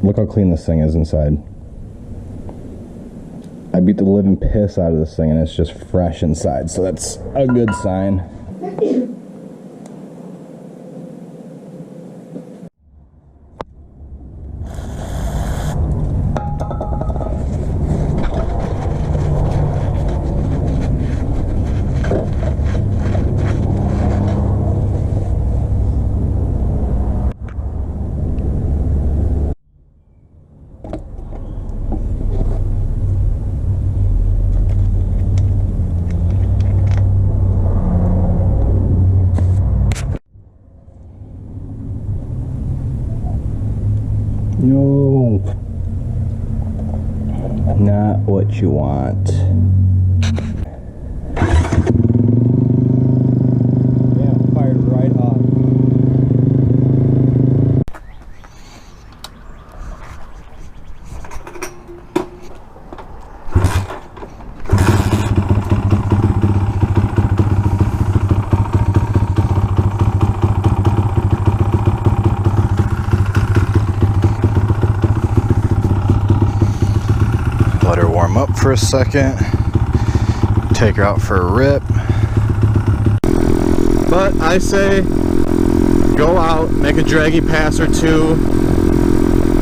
Look how clean this thing is inside. I beat the living piss out of this thing and it's just fresh inside, so that's a good sign. No, not what you want. Yeah, fired right off. Let her warm up for a second, take her out for a rip. But I say go out, make a draggy pass or two,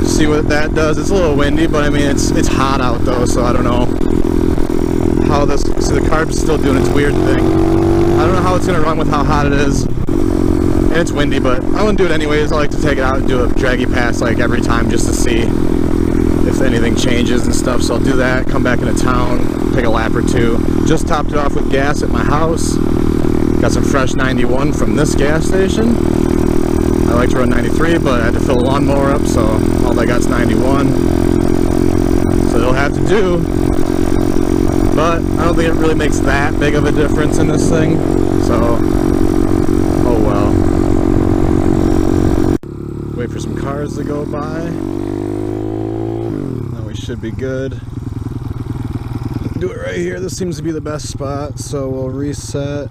see what that does. It's a little windy, but I mean it's hot out though, so I don't know how this. So the carb's still doing its weird thing. I don't know how it's gonna run with how hot it is, and it's windy, but I wouldn't do it anyways. I like to take it out and do a draggy pass like every time just to see if anything changes and stuff. So I'll do that, come back into town, take a lap or two. Just topped it off with gas at my house. Got some fresh 91 from this gas station. I like to run 93, but I had to fill the lawnmower up, so all I got's 91. So it'll have to do. But I don't think it really makes that big of a difference in this thing. So, oh well. Wait for some cars to go by. Should be good. Do it right here. This seems to be the best spot, so we'll reset.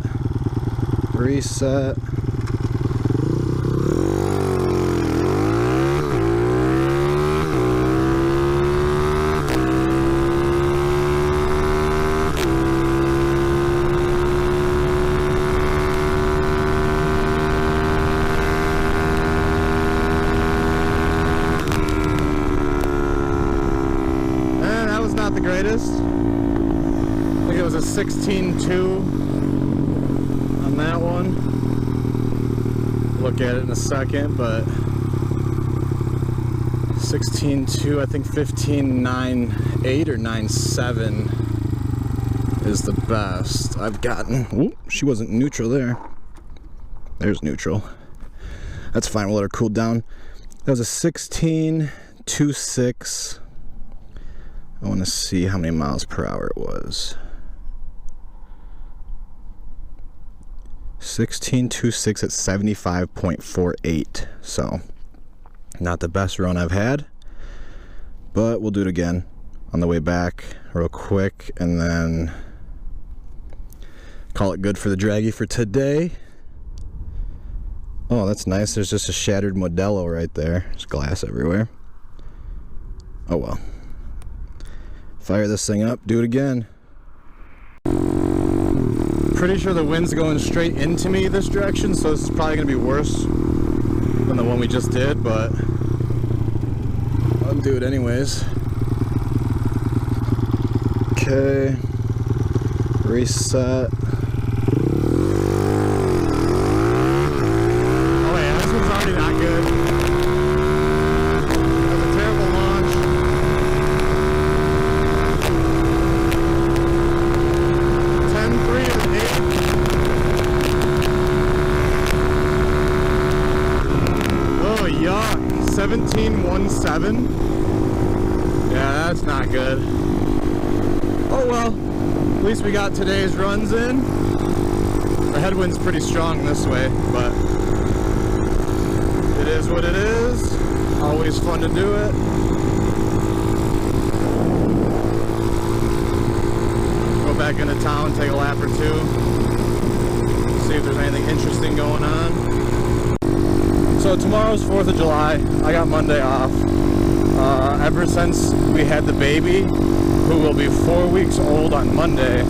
The greatest. I think it was a 16.2 on that one. Look at it in a second, but 16.2, I think 15.98 or 9.7 is the best I've gotten. Ooh, she wasn't neutral there. There's neutral. That's fine, we'll let her cool down. That was a 16.26. I want to see how many miles per hour it was. 16.26 at 75.48. So, not the best run I've had, but we'll do it again on the way back real quick and then call it good for the Draggy for today. Oh, that's nice. There's just a shattered Modelo right there. There's glass everywhere. Oh well. Fire this thing up, do it again. Pretty sure the wind's going straight into me this direction, so this is probably gonna be worse than the one we just did, but I'll do it anyways. Okay, reset. Oh yeah, this one's already not good. Yuck, 17.17. Yeah, that's not good. Oh well, at least we got today's runs in. The headwind's pretty strong this way, but it is what it is. Always fun to do it. Go back into town, take a lap or two, see if there's anything interesting going on. So tomorrow's 4th of July. I got Monday off. ever since we had the baby, who will be 4 weeks old on Monday,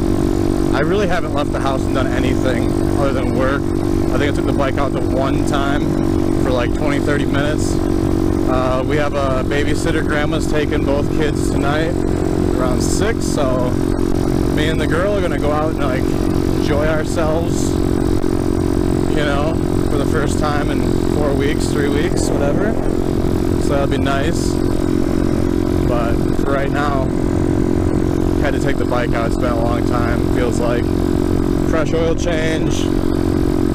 I really haven't left the house and done anything other than work. I think I took the bike out the one time for like 20-30 minutes. We have a babysitter. Grandma's taking both kids tonight around 6, so me and the girl are gonna go out and like enjoy ourselves, you know, for the first time in 4 weeks, 3 weeks, whatever. So that'll be nice. But for right now, had to take the bike out. It's been a long time, feels like. Fresh oil change,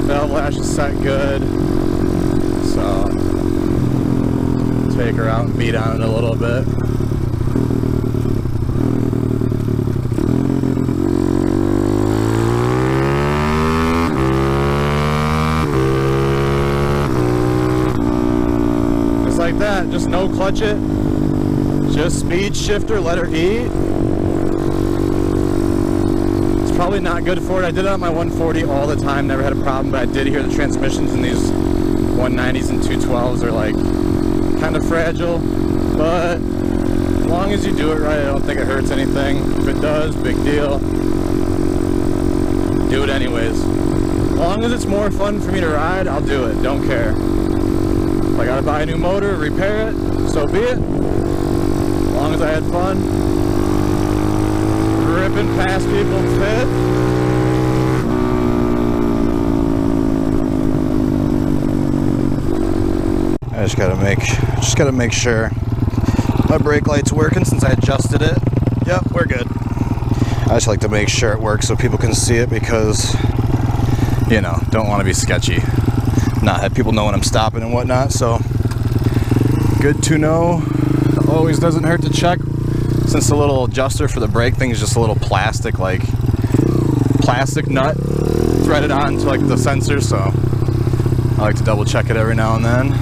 valve lash is set good, so take her out and beat on it a little bit. Just like that, just no clutch it, just speed shifter, let her eat. Probably not good for it. I did it on my 140 all the time, never had a problem, but I did hear the transmissions in these 190s and 212s are like kind of fragile, but as long as you do it right, I don't think it hurts anything. If it does, big deal. Do it anyways. As long as it's more fun for me to ride, I'll do it. Don't care. If I gotta buy a new motor, repair it, so be it. As long as I had fun. Ripping past people fit. I just gotta make sure my brake light's working since I adjusted it. Yep, we're good. I just like to make sure it works so people can see it because, you know, don't want to be sketchy. Not have people know when I'm stopping and whatnot, so good to know. Always doesn't hurt to check. Since the little adjuster for the brake thing is just a little plastic nut threaded onto like the sensor, so I like to double check it every now and then.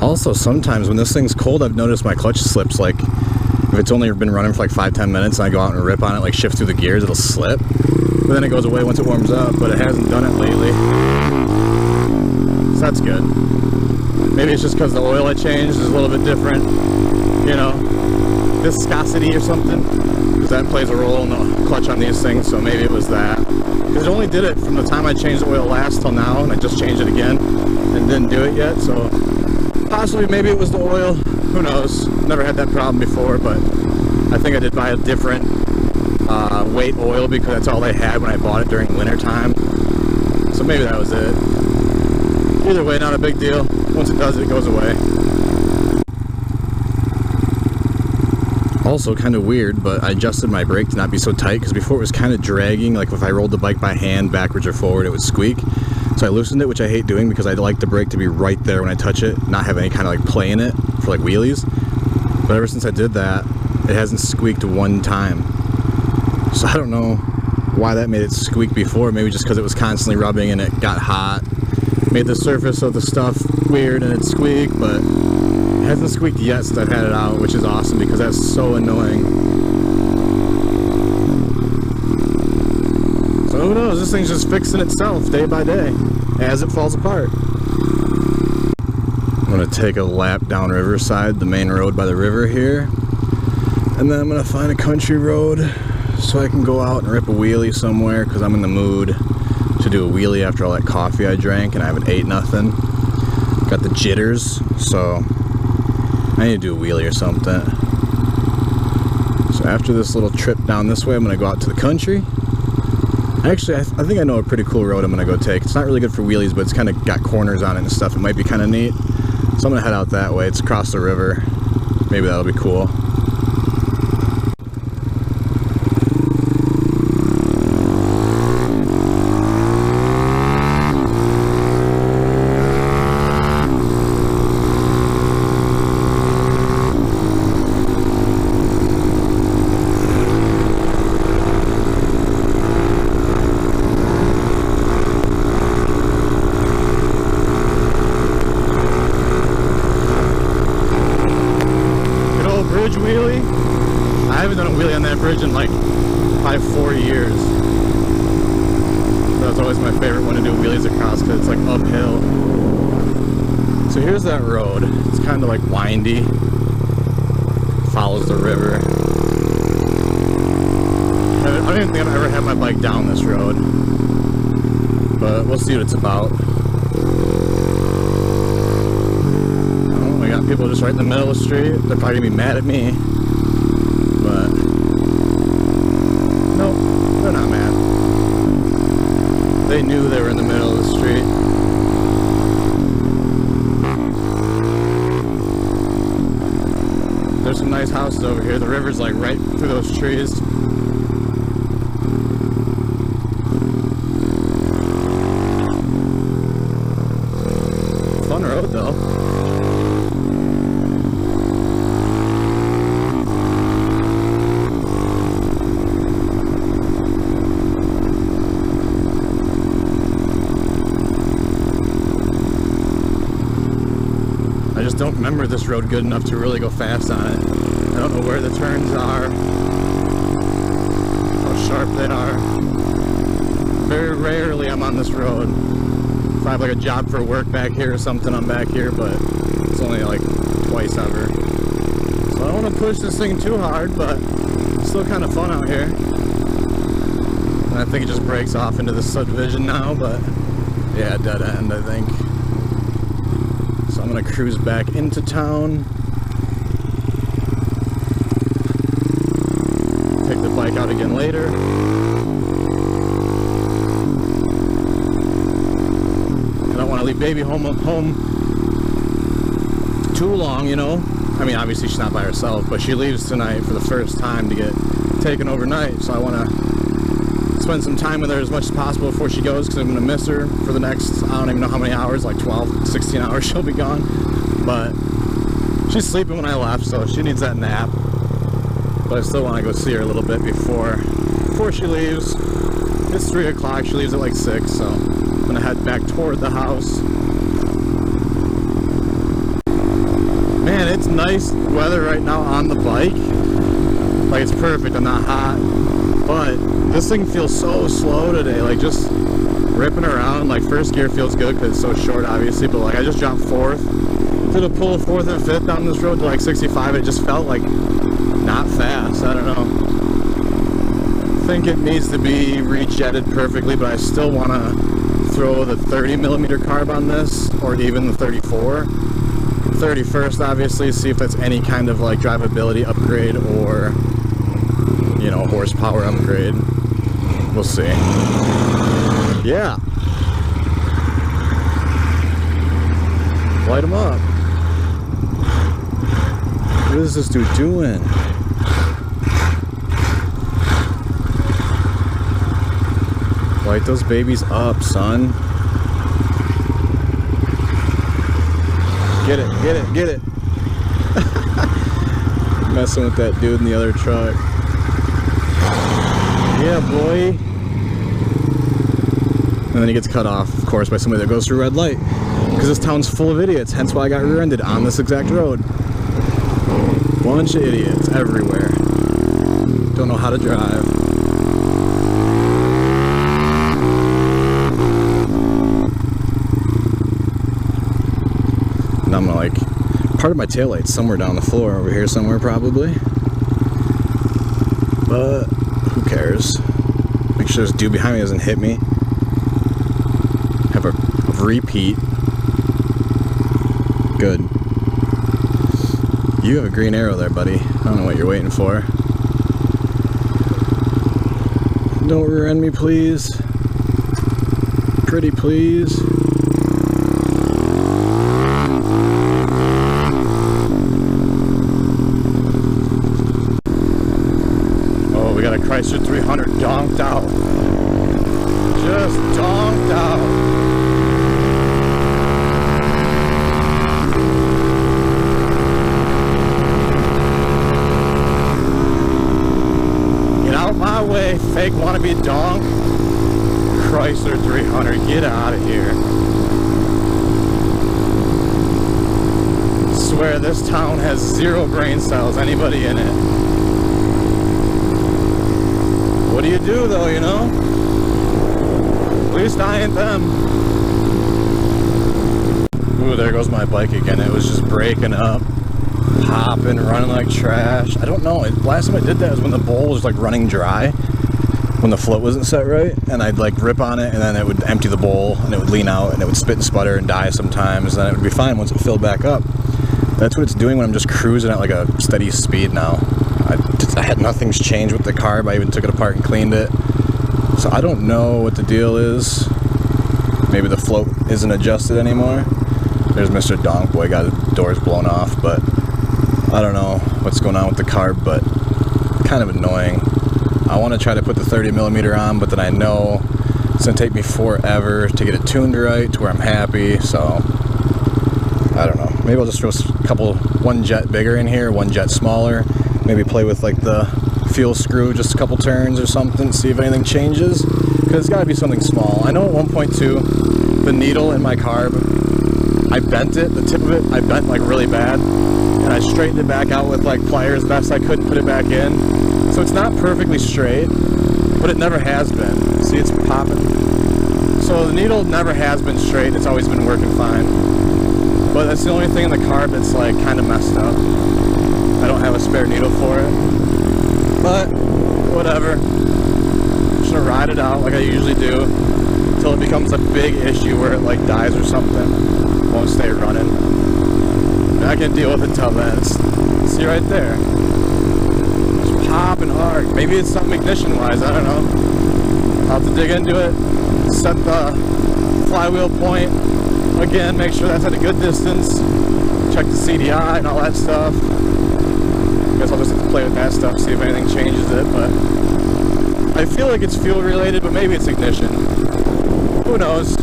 Also, sometimes when this thing's cold, I've noticed my clutch slips. Like if it's only been running for like 5-10 minutes and I go out and rip on it, like shift through the gears, it'll slip, but then it goes away once it warms up. But it hasn't done it lately, so that's good. Maybe it's just because the oil I changed is a little bit different, you know, viscosity or something, because that plays a role in the clutch on these things, so maybe it was that. Because it only did it from the time I changed the oil last till now, and I just changed it again and didn't do it yet, so possibly maybe it was the oil, who knows. Never had that problem before, but I think I did buy a different weight oil because that's all they had when I bought it during winter time, so maybe that was it. Either way, not a big deal. Once it does, it goes away. Also kind of weird, but I adjusted my brake to not be so tight because before it was kind of dragging. Like if I rolled the bike by hand backwards or forward, it would squeak. So I loosened it, which I hate doing because I like the brake to be right there when I touch it, not have any kind of like play in it for like wheelies. But ever since I did that, it hasn't squeaked one time. So I don't know why that made it squeak before. Maybe just because it was constantly rubbing and it got hot. Made the surface of the stuff weird and it squeaked, but it hasn't squeaked yet since I've had it out, which is awesome because that's so annoying. So who knows, this thing's just fixing itself day by day as it falls apart. I'm gonna take a lap down Riverside, the main road by the river here, and then I'm gonna find a country road so I can go out and rip a wheelie somewhere because I'm in the mood to do a wheelie after all that coffee I drank and I haven't ate nothing. Got the jitters, so I need to do a wheelie or something. So after this little trip down this way, I'm gonna go out to the country. Actually, I think I know a pretty cool road I'm gonna go take. It's not really good for wheelies, but it's kind of got corners on it and stuff. It might be kind of neat. So I'm gonna head out that way. It's across the river. Maybe that'll be cool. So here's that road. It's kind of like windy. Follows the river. I don't even think I've ever had my bike down this road. But we'll see what it's about. Oh, we got people just right in the middle of the street. They're probably gonna be mad at me. But nope, they're not mad. They knew they were in the middle of the street. There's some nice houses over here. The river's like right through those trees. Fun road though. I just don't remember this road good enough to really go fast on it. I don't know where the turns are, how sharp they are. Very rarely I'm on this road. If I have like a job for work back here or something, I'm back here, but it's only like twice ever. So I don't want to push this thing too hard, but it's still kind of fun out here. And I think it just breaks off into the subdivision now, but yeah, dead end, I think. So I'm gonna cruise back into town. Take the bike out again later. I don't want to leave baby home too long, you know. I mean, obviously she's not by herself, but she leaves tonight for the first time to get taken overnight. So I want to spend some time with her as much as possible before she goes, because I'm going to miss her for the next, I don't even know how many hours, like 12, 16 hours she'll be gone. But she's sleeping when I left, so she needs that nap. But I still want to go see her a little bit before she leaves. It's 3 o'clock, she leaves at like 6, so I'm going to head back toward the house. Man, it's nice weather right now on the bike. Like, it's perfect, I'm not hot. But this thing feels so slow today, like just ripping around. Like first gear feels good because it's so short, obviously, but like I just dropped 4th, did a pull of 4th and 5th down this road to like 65. It just felt like not fast. I don't know. I think it needs to be rejetted perfectly, but I still want to throw the 30mm carb on this, or even the 34. 31st, obviously, see if that's any kind of like drivability upgrade or, you know, horsepower upgrade. We'll see. Yeah. Light them up. What is this dude doing? Light those babies up, son. Get it, get it, get it. Messing with that dude in the other truck. Yeah, boy. And then he gets cut off, of course, by somebody that goes through red light. Because this town's full of idiots, hence why I got rear-ended on this exact road. Bunch of idiots everywhere. Don't know how to drive. And I'm like, part of my taillight's somewhere down the floor over here somewhere probably. But who cares? Make sure this dude behind me doesn't hit me. Have a repeat. Good. You have a green arrow there, buddy. I don't know what you're waiting for. Don't rear end me, please. Pretty please. Oh, we got a Chrysler 300 donked out. Just donked out. My way, fake wannabe donk. Chrysler 300, get out of here. Swear this town has 0 brain cells, anybody in it. What do you do though, you know? At least I ain't them. Ooh, there goes my bike again. It was just breaking up, hopping, running like trash. I don't know. Last time I did that was when the bowl was like running dry, when the float wasn't set right, and I'd like rip on it, and then it would empty the bowl, and it would lean out, and it would spit and sputter and die sometimes. And then it would be fine once it filled back up. That's what it's doing when I'm just cruising at like a steady speed now. Nothing's changed with the carb. I even took it apart and cleaned it. So I don't know what the deal is. Maybe the float isn't adjusted anymore. There's Mr. Donk Boy, got his doors blown off, but I don't know what's going on with the carb, but kind of annoying. I want to try to put the 30mm on, but then I know it's going to take me forever to get it tuned right to where I'm happy, so I don't know. Maybe I'll just throw one jet bigger in here, one jet smaller. Maybe play with like the fuel screw just a couple turns or something, see if anything changes, because it's got to be something small. I know at 1.2 the needle in my carb, I bent it, the tip of it I bent like really bad, and I straightened it back out with like pliers best I could and put it back in. So it's not perfectly straight, but it never has been. See, it's popping. So the needle never has been straight, it's always been working fine, but that's the only thing in the carb that's like kind of messed up. I don't have a spare needle for it, but whatever. I'm just gonna ride it out like I usually do until it becomes a big issue where it like dies or something. Won't stay running. And I can deal with it till then. See right there, just popping hard. Maybe it's something ignition wise, I don't know. I'll have to dig into it, set the flywheel point again, make sure that's at a good distance, check the CDI and all that stuff. I guess I'll just have to play with that stuff, see if anything changes it, but I feel like it's fuel related, but maybe it's ignition. Who knows?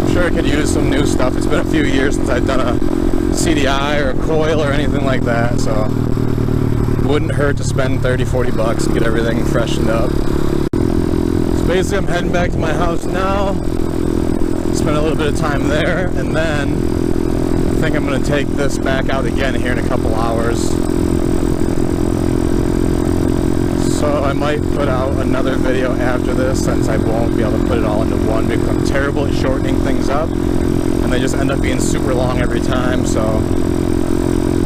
I'm sure I could use some new stuff. It's been a few years since I've done a CDI or a coil or anything like that, so it wouldn't hurt to spend 30-40 bucks and get everything freshened up. So basically I'm heading back to my house now, spend a little bit of time there, and then I think I'm going to take this back out again here in a couple hours. So I might put out another video after this, since I won't be able to put it all into one because I'm terrible at shortening things up and they just end up being super long every time. So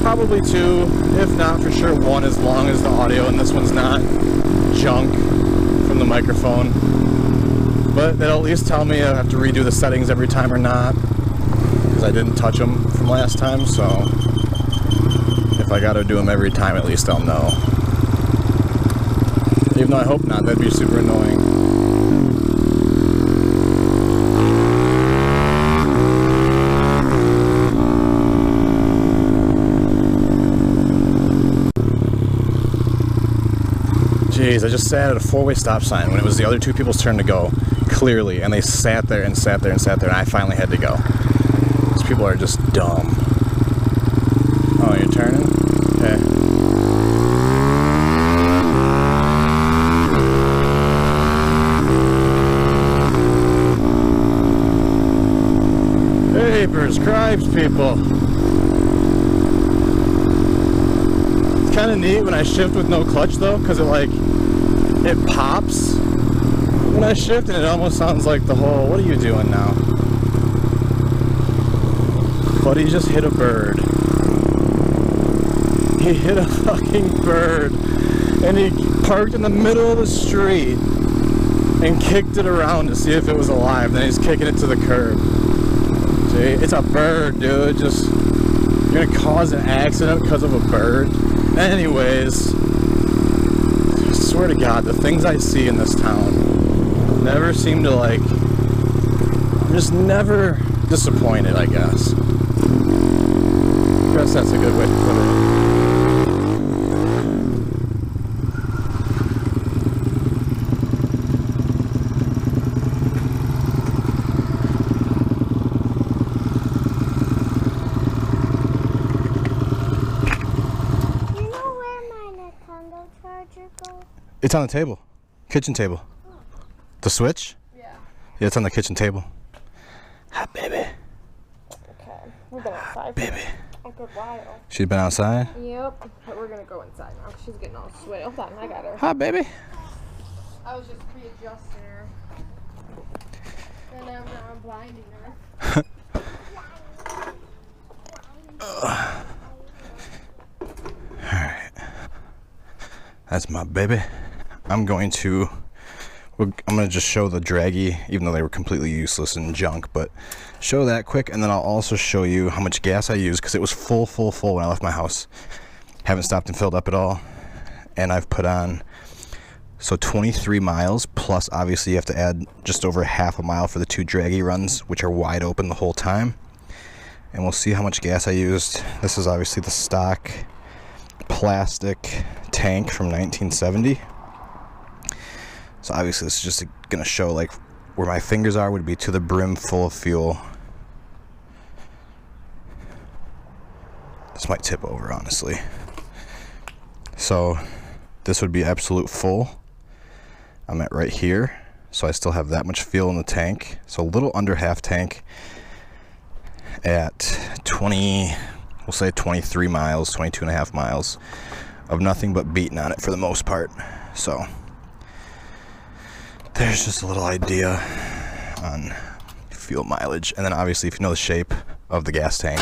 probably two, if not for sure one, as long as the audio and this one's not junk from the microphone. But they'll at least tell me I have to redo the settings every time or not, because I didn't touch them from last time. So if I gotta do them every time, at least I'll know. Even though I hope not, that'd be super annoying. Jeez, I just sat at a four-way stop sign when it was the other two people's turn to go, clearly, and they sat there and sat there and sat there, and I finally had to go. These people are just dumb. Oh, you're turning? Okay. Papers, cripes, people. It's kind of neat when I shift with no clutch though, because it pops when I shift, and it almost sounds like the whole, what are you doing now? But he just hit a bird. He hit a fucking bird, and he parked in the middle of the street and kicked it around to see if it was alive. Then he's kicking it to the curb. It's a bird, dude. Just, you're gonna cause an accident because of a bird? Anyways, I swear to God, the things I see in this town never seem to like, I'm just never disappointed, I guess. I guess that's a good way to put it. It's on the table. Kitchen table. Oh. The switch? Yeah. Yeah, it's on the kitchen table. Hi, baby. Okay. We've been outside baby. For a good while. She's been outside? Yep. But we're going to go inside now. She's getting all sweaty. Hold on, I got her. Hi, baby. I was just readjusting her. And now I'm blinding her. That's my baby. I'm going to just show the Draggy, even though they were completely useless and junk, but show that quick, and then I'll also show you how much gas I used, because it was full when I left my house. Haven't stopped and filled up at all, and I've put on, so 23 miles, plus obviously you have to add just over half a mile for the 2 Draggy runs, which are wide open the whole time. And we'll see how much gas I used. This is obviously the stock plastic tank from 1970. So obviously this is just gonna show like where my fingers are would be to the brim full of fuel. This might tip over, honestly. So this would be absolute full. I'm at right here, so I still have that much fuel in the tank. So a little under half tank at 20, we'll say 23 miles, 22 and a half miles of nothing but beating on it for the most part. So there's just a little idea on fuel mileage. And then obviously if you know the shape of the gas tank,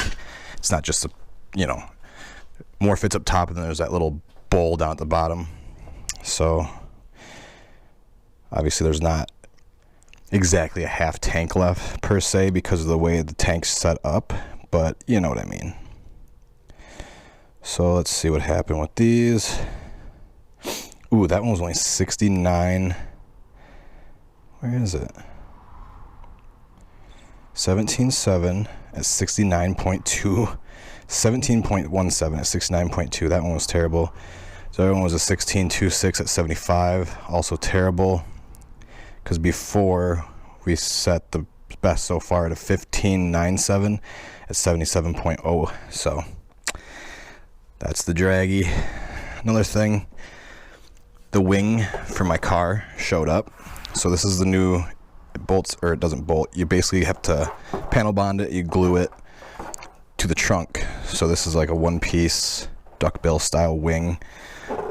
it's not just more fits up top, and then there's that little bowl down at the bottom. So obviously there's not exactly a half tank left per se because of the way the tank's set up, but you know what I mean. So let's see what happened with these. Ooh, that one was only 69. Where is it? 17.7 at 69.2. 17.17 at 69.2. That one was terrible. The other one was a 16.26 at 75. Also terrible. Because before we set the best so far at a 15.97 at 77.0. So that's the Draggy. Another thing, the wing for my car showed up. So this is the new, it bolts, or it doesn't bolt. You basically have to panel bond it, you glue it to the trunk. So this is like a one-piece duckbill style wing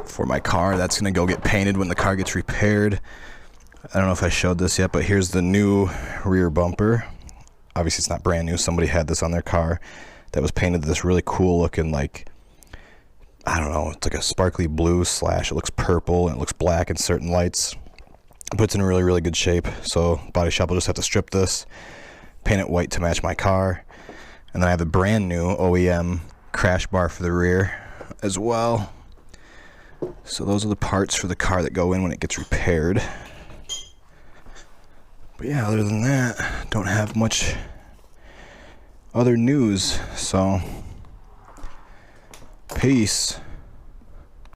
for my car. That's gonna go get painted when the car gets repaired. I don't know if I showed this yet, but here's the new rear bumper. Obviously it's not brand new. Somebody had this on their car that was painted this really cool looking, like, I don't know, it's like a sparkly blue slash it looks purple and it looks black in certain lights. But it's in really, really good shape. So body shop will just have to strip this, paint it white to match my car. And then I have a brand new OEM crash bar for the rear as well. So those are the parts for the car that go in when it gets repaired. But yeah, other than that, don't have much other news. So peace.